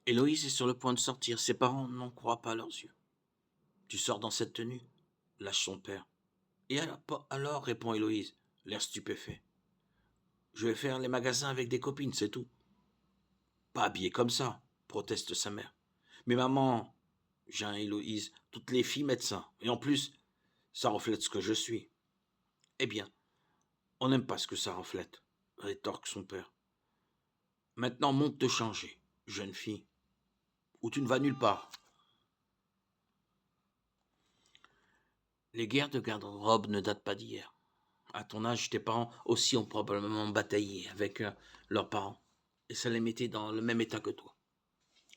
Héloïse est sur le point de sortir. Ses parents n'en croient pas leurs yeux. Tu sors dans cette tenue? Lâche son père. Et alors, répond Héloïse, l'air stupéfait. Je vais faire les magasins avec des copines, c'est tout. Pas habillée comme ça, proteste sa mère. Mais maman, geint Héloïse, toutes les filles mettent ça. Et en plus, ça reflète ce que je suis. Eh bien, on n'aime pas ce que ça reflète, rétorque son père. Maintenant, monte te changer, jeune fille, ou tu ne vas nulle part. Les guerres de garde-robe ne datent pas d'hier. À ton âge, tes parents aussi ont probablement bataillé avec leurs parents. Et ça les mettait dans le même état que toi.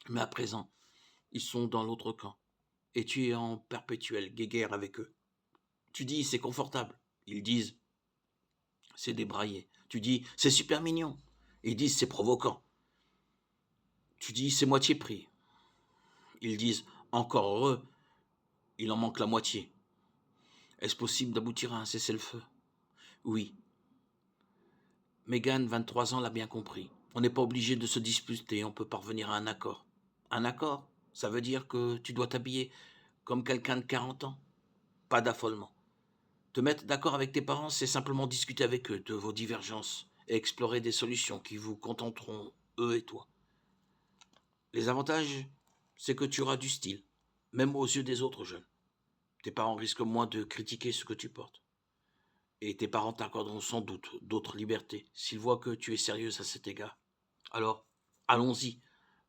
Mais à présent, ils sont dans l'autre camp. Et tu es en perpétuelle guéguerre avec eux. Tu dis, c'est confortable. Ils disent, c'est débraillé. Tu dis, c'est super mignon. Ils disent, c'est provoquant. Tu dis, c'est moitié prix. Ils disent, encore heureux, il en manque la moitié. Est-ce possible d'aboutir à un cessez-le-feu? Oui. Megan, 23 ans, l'a bien compris. On n'est pas obligé de se disputer, on peut parvenir à un accord. Un accord? Ça veut dire que tu dois t'habiller comme quelqu'un de 40 ans? Pas d'affolement. Te mettre d'accord avec tes parents, c'est simplement discuter avec eux de vos divergences et explorer des solutions qui vous contenteront, eux et toi. Les avantages, c'est que tu auras du style, même aux yeux des autres jeunes. Tes parents risquent moins de critiquer ce que tu portes. Et tes parents t'accorderont sans doute d'autres libertés s'ils voient que tu es sérieuse à cet égard. Alors, allons-y.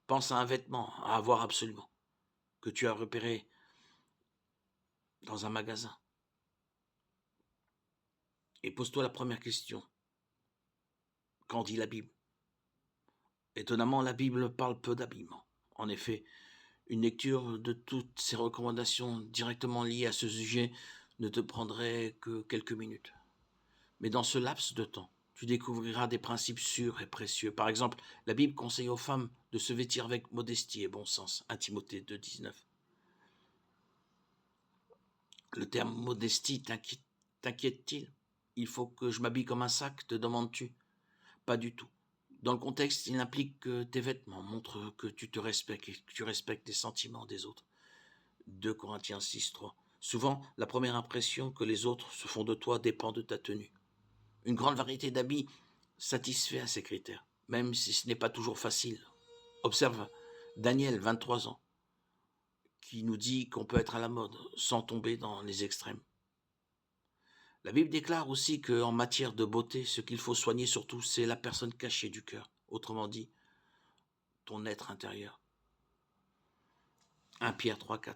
Pense à un vêtement à avoir absolument, que tu as repéré dans un magasin. Et pose-toi la première question. Qu'en dit la Bible? Étonnamment, la Bible parle peu d'habillement. En effet, une lecture de toutes ces recommandations directement liées à ce sujet ne te prendrait que quelques minutes. Mais dans ce laps de temps, tu découvriras des principes sûrs et précieux. Par exemple, la Bible conseille aux femmes de se vêtir avec modestie et bon sens. 1 Timothée 2,19. Le terme modestie t'inquiète-t-il? Il faut que je m'habille comme un sac, te demandes-tu? Pas du tout. Dans le contexte, il implique que tes vêtements montrent que tu te respectes et que tu respectes les sentiments des autres. 2 Corinthiens 6,3. Souvent, la première impression que les autres se font de toi dépend de ta tenue. Une grande variété d'habits satisfait à ces critères, même si ce n'est pas toujours facile. Observe Daniel, 23 ans, qui nous dit qu'on peut être à la mode sans tomber dans les extrêmes. La Bible déclare aussi qu'en matière de beauté, ce qu'il faut soigner surtout, c'est la personne cachée du cœur. Autrement dit, ton être intérieur. 1 Pierre 3,4.